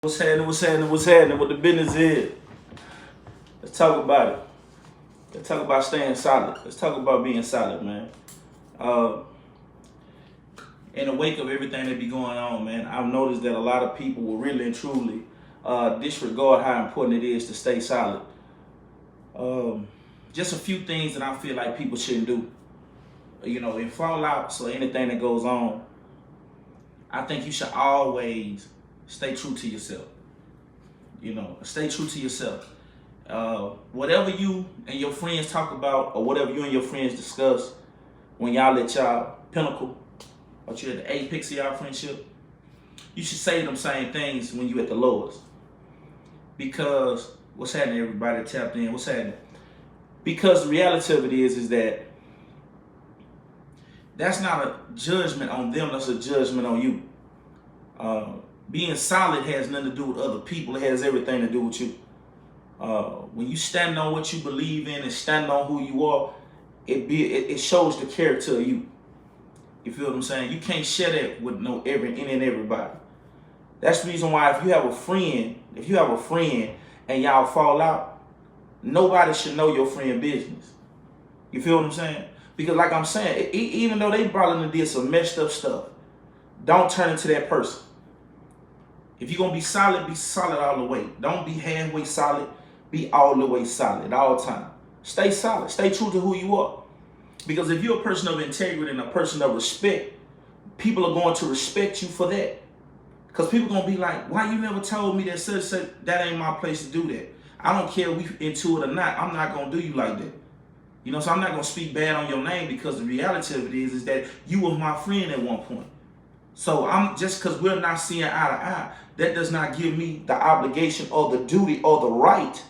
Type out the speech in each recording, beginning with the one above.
What's happening? What's happening? What's happening? What the business is? Let's talk about it. Let's talk about staying solid. Let's talk about being solid, man. Uh, in the wake of everything that be going on, man, I've noticed that a lot of people will really and truly disregard how important it is to stay solid. Just a few things that I feel like people shouldn't do. In fallouts or anything that goes on, I think you should always stay true to yourself. Stay true to yourself. Whatever you and your friends talk about, or whatever you and your friends discuss, when y'all at y'all pinnacle, or you at the apex of y'all friendship, you should say them same things when you at the lowest. Because what's happening, everybody tapped in? What's happening? Because the reality of it is that that's not a judgment on them. That's a judgment on you. Being solid has nothing to do with other people. It has everything to do with you. When you stand on what you believe in and stand on who you are, it shows the character of you. You feel what I'm saying? You can't share that with any and everybody. That's the reason why if you have a friend and y'all fall out, nobody should know your friend business. You feel what I'm saying? Because like I'm saying, even though they probably did some messed up stuff, don't turn into that person. If you're going to be solid all the way. Don't be halfway solid. Be all the way solid at all times. Stay solid. Stay true to who you are. Because if you're a person of integrity and a person of respect, people are going to respect you for that. Because people are going to be like, why you never told me that such that ain't my place to do that. I don't care if we into it or not. I'm not going to do you like that. So I'm not going to speak bad on your name, because the reality of it is that you were my friend at one point. So I'm just because we're not seeing eye to eye, that does not give me the obligation or the duty or the right,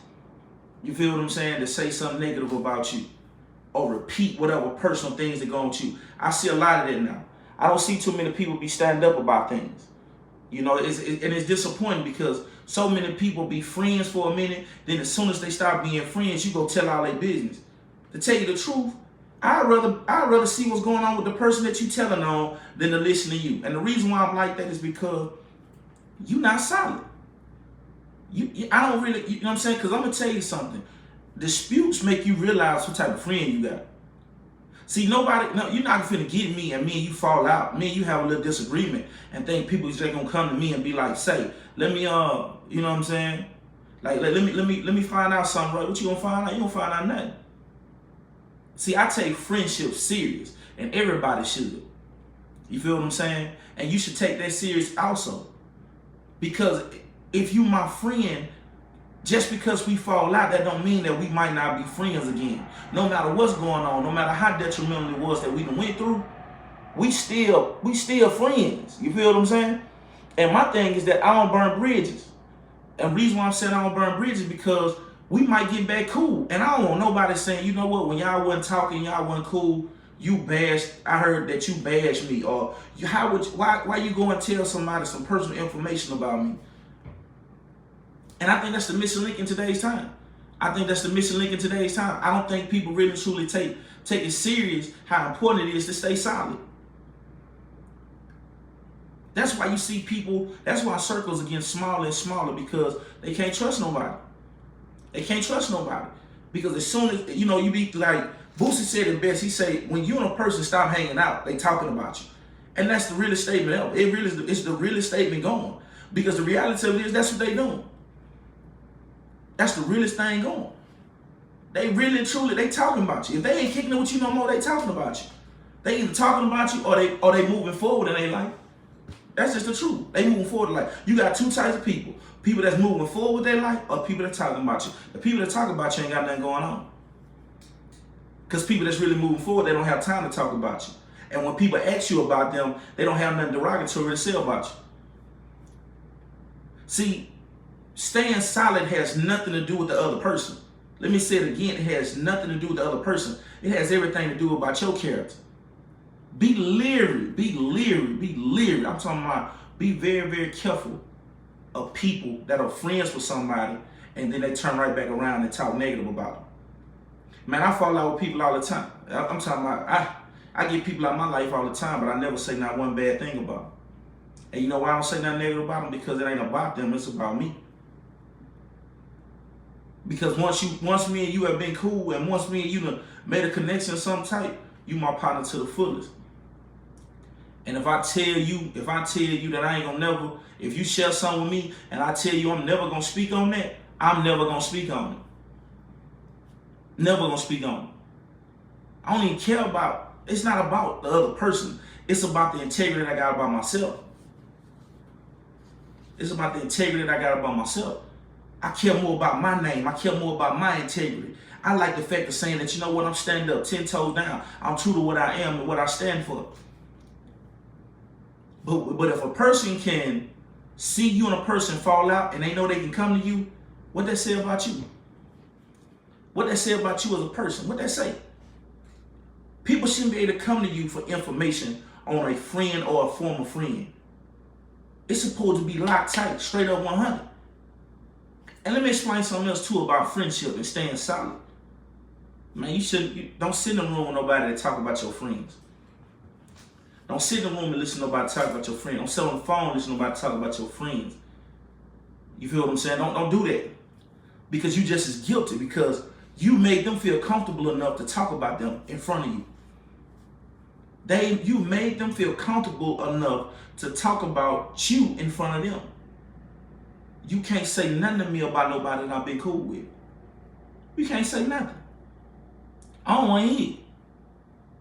you feel what I'm saying, to say something negative about you or repeat whatever personal things that go on with you. I see a lot of that now. I don't see too many people be standing up about things. And it's disappointing because so many people be friends for a minute, then as soon as they start being friends, you go tell all their business. To tell you the truth, I'd rather see what's going on with the person that you telling on than to listen to you. And the reason why I'm like that is because you're not solid. I don't really, you know what I'm saying? Because I'm going to tell you something. Disputes make you realize what type of friend you got. See, you're not going to get me and you fall out. Me and you have a little disagreement and think people is just going to come to me and be like, let me, you know what I'm saying? Like, let me find out something, right? What you going to find out? You going to find out nothing. See, I take friendship serious, and everybody should. You feel what I'm saying? And you should take that serious also. Because if you my friend, just because we fall out, that don't mean that we might not be friends again. No matter what's going on, no matter how detrimental it was that we went through, we still friends. You feel what I'm saying? And my thing is that I don't burn bridges. And the reason why I'm saying I don't burn bridges is because we might get back cool. And I don't want nobody saying, you know what, when y'all wasn't talking, y'all wasn't cool, you bashed, I heard that you bashed me. Or why you go and tell somebody some personal information about me? And I think that's the missing link in today's time. I don't think people really truly take it serious how important it is to stay solid. That's why you see people, that's why circles are getting smaller and smaller, because they can't trust nobody. Because as soon as, you be like, Boosie said it best. He say, when you and a person stop hanging out, they talking about you. And that's the realest statement ever. It's the realest statement going. Because the reality of it is that's what they doing. That's the realest thing going. They really and truly, they talking about you. If they ain't kicking it with you no more, they talking about you. They either talking about you or they moving forward in their life. That's just the truth. They moving forward in life. You got two types of people. People that's moving forward with their life, or people that talking about you. The people that talk about you ain't got nothing going on. Because people that's really moving forward, they don't have time to talk about you. And when people ask you about them, they don't have nothing derogatory to say about you. See, staying solid has nothing to do with the other person. Let me say it again. It has nothing to do with the other person. It has everything to do about your character. Be leery. I'm talking about be very, very careful of people that are friends with somebody and then they turn right back around and talk negative about them. Man, I fall out with people all the time. I'm talking about, I get people out of my life all the time, but I never say not one bad thing about them. And you know why I don't say nothing negative about them? Because it ain't about them, it's about me. Because once me and you have been cool, and once me and you done made a connection of some type, you my partner to the fullest. And if I tell you that I ain't gonna never, if you share something with me and I tell you I'm never gonna speak on that, I'm never gonna speak on it. Never gonna speak on it. I don't even care about, it's not about the other person. It's about the integrity that I got about myself. It's about the integrity that I got about myself. I care more about my name. I care more about my integrity. I like the fact of saying that, you know what, I'm standing up 10 toes down. I'm true to what I am and what I stand for. But if a person can see you and a person fall out and they know they can come to you, what that say about you? What that say about you as a person? What that say? People shouldn't be able to come to you for information on a friend or a former friend. It's supposed to be locked tight, straight up 100. And let me explain something else too about friendship and staying solid. Man, you don't sit in the room with nobody that talk about your friends. Don't sit in the room and listen to nobody talk about your friends. Don't sit on the phone and listen to nobody talk about your friends. You feel what I'm saying? Don't do that. Because you just as guilty, because you made them feel comfortable enough to talk about them in front of you. You made them feel comfortable enough to talk about you in front of them. You can't say nothing to me about nobody that I've been cool with. You can't say nothing. I don't want to hear it.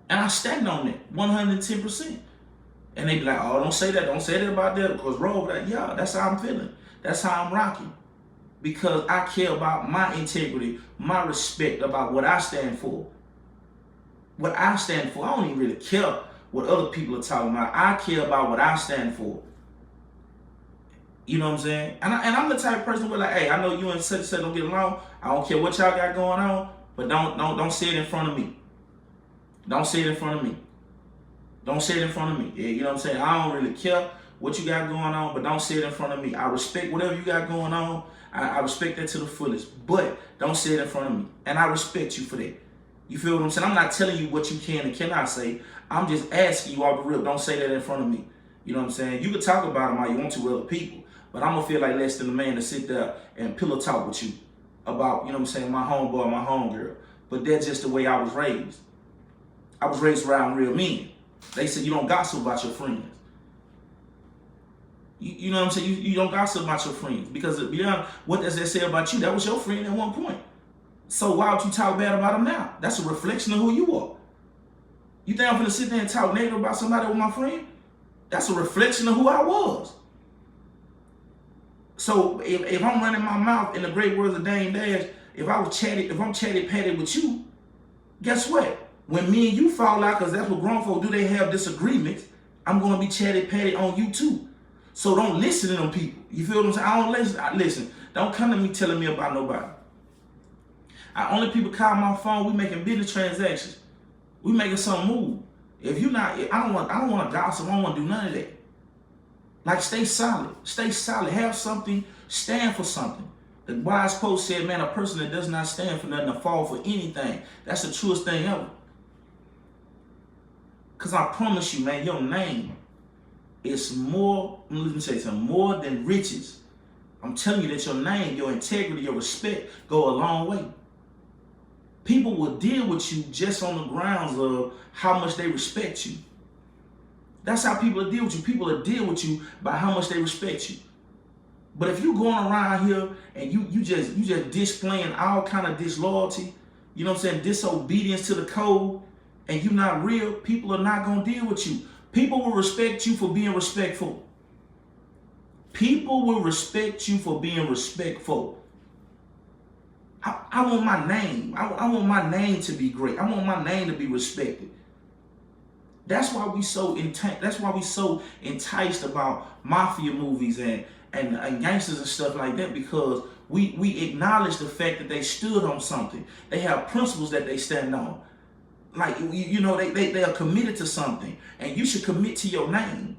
And I stand on it 110%. And they be like, oh, don't say that. Don't say that about that. Because Rob, like, yeah, that's how I'm feeling. That's how I'm rocking. Because I care about my integrity, my respect about what I stand for. What I stand for. I don't even really care what other people are talking about. I care about what I stand for. You know what I'm saying? And I'm the type of person where, like, hey, I know you and such and such don't get along. I don't care what y'all got going on, but don't say it in front of me. Don't say it in front of me. Don't say it in front of me. You know what I'm saying? I don't really care what you got going on, but don't say it in front of me. I respect whatever you got going on. I respect that to the fullest, but don't say it in front of me. And I respect you for that. You feel what I'm saying? I'm not telling you what you can and cannot say. I'm just asking you off the rip. Don't say that in front of me. You know what I'm saying? You can talk about them all you want to with other people, but I'm going to feel like less than a man to sit there and pillow talk with you about, you know what I'm saying, my homeboy, my homegirl. But that's just the way I was raised. I was raised around real men. They said you don't gossip about your friends. You know what I'm saying? You don't gossip about your friends. Because beyond what does that say about you? That was your friend at one point. So why would you talk bad about them now? That's a reflection of who you are. You think I'm going to sit there and talk negative about somebody with my friend? That's a reflection of who I was. So if I'm running my mouth in the great words of Dame Dash, if I'm chatty patty with you, guess what? When me and you fall out, because that's what grown folk do, they have disagreements, I'm going to be chatty patty on you too. So don't listen to them people. You feel what I'm saying? I don't listen. Listen, don't come to me telling me about nobody. Only people call my phone, we making business transactions. We making some move. If you're not, I don't want to gossip. I don't want to do none of that. Like, stay solid. Stay solid. Have something. Stand for something. The wise quote said, man, a person that does not stand for nothing to fall for anything. That's the truest thing ever. Because I promise you, man, your name is more, let me say something, more than riches. I'm telling you that your name, your integrity, your respect go a long way. People will deal with you just on the grounds of how much they respect you. That's how people will deal with you. People will deal with you by how much they respect you. But if you're going around here and you just displaying all kind of disloyalty, you know what I'm saying, disobedience to the code, and you're not real, people are not going to deal with you. People will respect you for being respectful. People will respect you for being respectful. I want my name. I want my name to be great. I want my name to be respected. That's why we so enticed about mafia movies and gangsters and stuff like that, because we acknowledge the fact that they stood on something. They have principles that they stand on. Like, you know, they are committed to something, and you should commit to your name.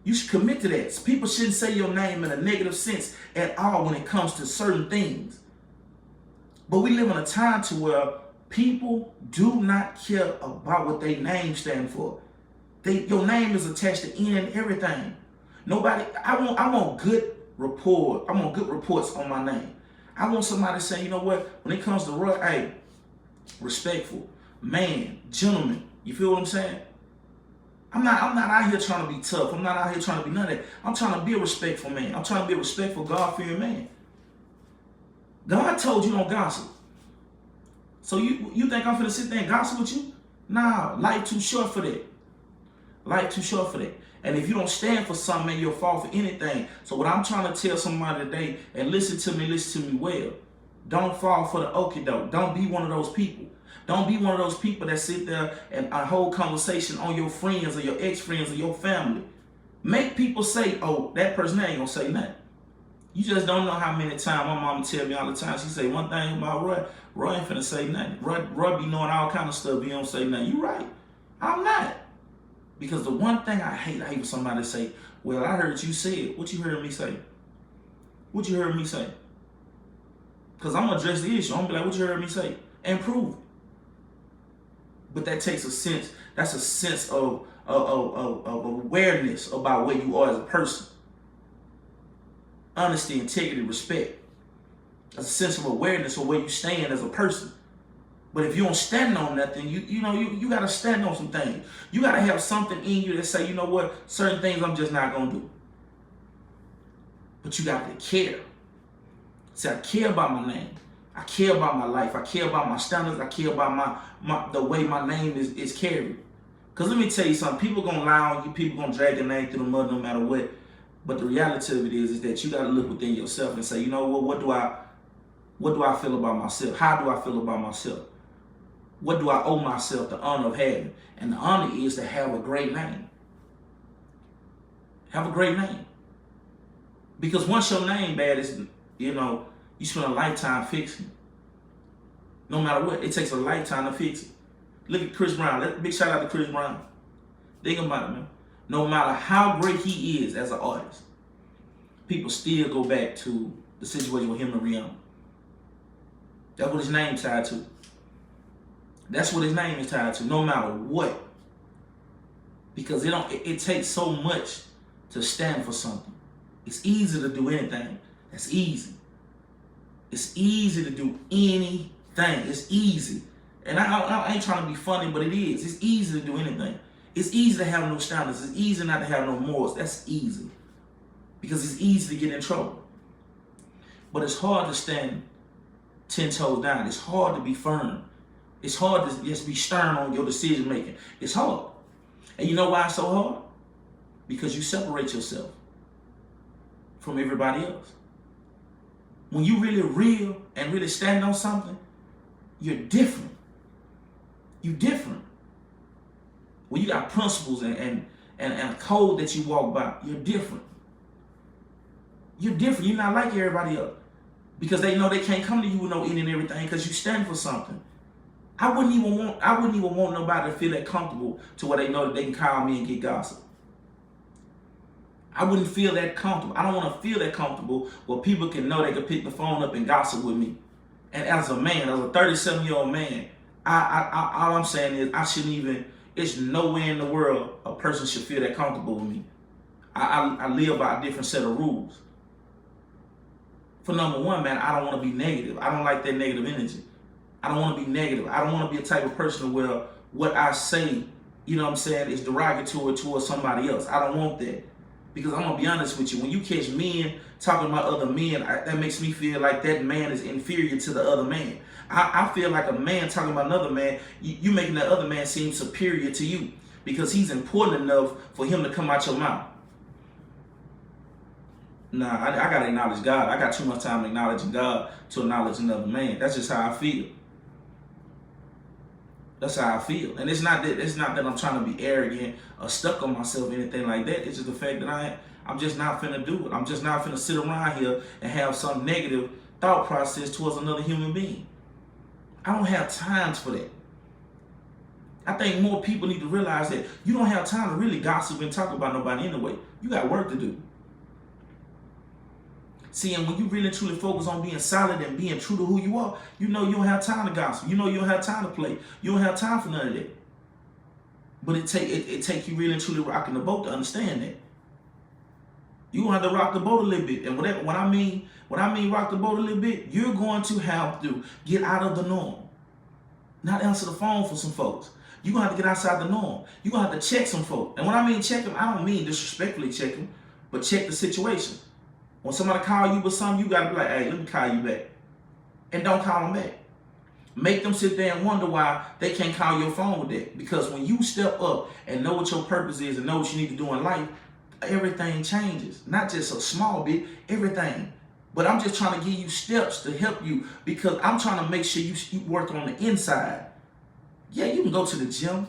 You should commit to that. People shouldn't say your name in a negative sense at all when it comes to certain things. But we live in a time to where people do not care about what their name stand for. Your name is attached to any and everything. Nobody, I want good rapport. I want good reports on my name. I want somebody to say, you know what, when it comes to Roy, hey, respectful, man, gentleman. You feel what I'm saying? I'm not out here trying to be tough. I'm not out here trying to be none of that. I'm trying to be a respectful man. I'm trying to be a respectful, God-fearing man. God told you don't gossip. So you think I'm finna sit there and gossip with you? Nah, life too short for that. Life too short for that. And if you don't stand for something, man, you'll fall for anything. So what I'm trying to tell somebody today, and listen to me well, don't fall for the okie doke. Don't be one of those people. Don't be one of those people that sit there and hold conversation on your friends or your ex-friends or your family. Make people say, oh, that person ain't gonna say nothing. You just don't know how many times my mama tell me all the time. She say one thing about Roy. Roy ain't finna say nothing. Roy be knowing all kind of stuff. He don't say nothing. You right. I'm not. Because the one thing I hate when somebody say, well, I heard you say it. What you heard me say? What you heard me say? Because I'm going to address the issue. I'm going to be like, what you heard me say? And prove it. But that takes a sense. That's a sense of awareness about where you are as a person. Honesty, integrity, respect. That's a sense of awareness of where you stand as a person. But if you don't stand on nothing, you got to stand on some things. You got to have something in you that say, you know what, certain things I'm just not going to do. But you got to care. See, I care about my name. I care about my life. I care about my standards. I care about the way my name is carried. Because let me tell you something. People going to lie on you. People going to drag your name through the mud no matter what. But the reality of it is that you got to look within yourself and say, you know what do I feel about myself? How do I feel about myself? What do I owe myself the honor of having? And the honor is to have a great name. Have a great name. Because once your name bad, is you spend a lifetime fixing it. No matter what, it takes a lifetime to fix it. Look at Chris Brown. Big shout out to Chris Brown. Think about it, man. No matter how great he is as an artist, people still go back to the situation with him and Rihanna. That's what his name tied to. That's what his name is tied to, no matter what. Because it takes so much to stand for something. It's easy to do anything. That's easy. It's easy to do anything. It's easy. And I ain't trying to be funny, but it is. It's easy to do anything. It's easy to have no standards. It's easy not to have no morals. That's easy. Because it's easy to get in trouble. But it's hard to stand 10 toes down. It's hard to be firm. It's hard to just be stern on your decision making. It's hard. And you know why it's so hard? Because you separate yourself from everybody else. When you really real and really stand on something, you're different. You're different. When you got principles and a code that you walk by, you're different. You're different. You're not like everybody else. Because they know they can't come to you with no in and everything because you stand for something. I wouldn't even want nobody to feel that comfortable to where they know that they can call me and get gossip. I wouldn't feel that comfortable. I don't want to feel that comfortable where people can know they can pick the phone up and gossip with me. And as a man, as a 37-year-old man, all I'm saying is I shouldn't even, it's nowhere in the world a person should feel that comfortable with me. I live by a different set of rules. For number one, man, I don't want to be negative. I don't like that negative energy. I don't want to be negative. I don't want to be a type of person where what I say, is derogatory towards somebody else. I don't want that. Because I'm going to be honest with you, when you catch men talking about other men, that makes me feel like that man is inferior to the other man. I feel like a man talking about another man, you making that other man seem superior to you because he's important enough for him to come out your mouth. Nah, I got to acknowledge God. I got too much time acknowledging God to acknowledge another man. That's just how I feel. That's how I feel. And it's not that I'm trying to be arrogant or stuck on myself or anything like that. It's just the fact that I'm just not finna do it. I'm just not finna sit around here and have some negative thought process towards another human being. I don't have time for that. I think more people need to realize that you don't have time to really gossip and talk about nobody anyway. You got work to do. See, and when you really truly focus on being solid and being true to who you are, you know you don't have time to gossip. You know you don't have time to play. You don't have time for none of that. But it take you really and truly rocking the boat to understand that. You're gonna have to rock the boat a little bit. And when I mean rock the boat a little bit, you're going to have to get out of the norm. Not answer the phone for some folks. You're gonna have to get outside the norm. You're gonna have to check some folks. And when I mean check them, I don't mean disrespectfully check them, but check the situation. When somebody call you with something, you gotta be like, hey, let me call you back. And don't call them back. Make them sit there and wonder why they can't call your phone with that. Because when you step up and know what your purpose is and know what you need to do in life, everything changes. Not just a small bit, everything. But I'm just trying to give you steps to help you because I'm trying to make sure you work on the inside. Yeah, you can go to the gym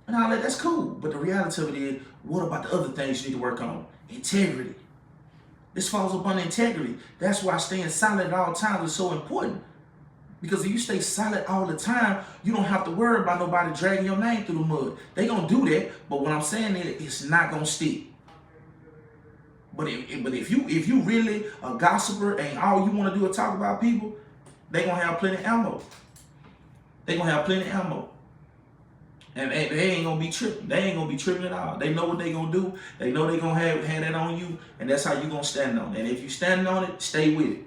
and all that, that's cool. But the reality of it is, what about the other things you need to work on? Integrity. This falls upon integrity. That's why staying solid at all times is so important. Because if you stay solid all the time, you don't have to worry about nobody dragging your name through the mud. They gonna do that, but what I'm saying is it's not gonna stick. But if you really a gossiper and all you want to do is talk about people, they gonna have plenty of ammo. They gonna have plenty of ammo. And they ain't gonna be tripping. They ain't gonna be tripping at all. They know what they gonna do. They know they gonna have that on you, and that's how you gonna stand on it. And if you stand on it, stay with it.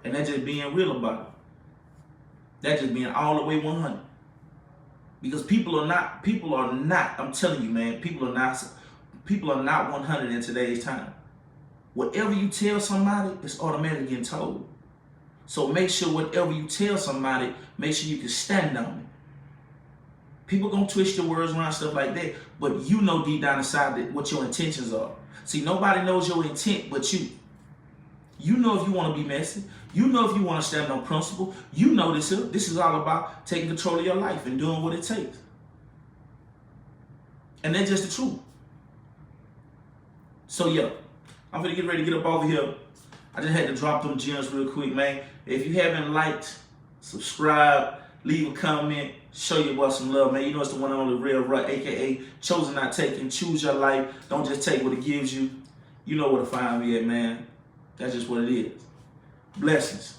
And that's just being real about it. That's just being all the way 100. Because people are not, I'm telling you, man, people are not 100 in today's time. Whatever you tell somebody, it's automatically getting told. So make sure whatever you tell somebody, make sure you can stand on it. People gonna twist your words around, stuff like that, but you know deep down inside what your intentions are. See, nobody knows your intent but you. You know if you want to be messy. You know if you want to stand on principle. You know this is all about taking control of your life and doing what it takes. And that's just the truth. So yeah, I'm gonna get ready to get up over here. I just had to drop them gems real quick, man. If you haven't liked, subscribe, leave a comment, show your boy some love, man. You know it's the one and only Real Rut, aka Chosen Not Taken. Choose your life. Don't just take what it gives you. You know where to find me at, man. That's just what it is. Blessings.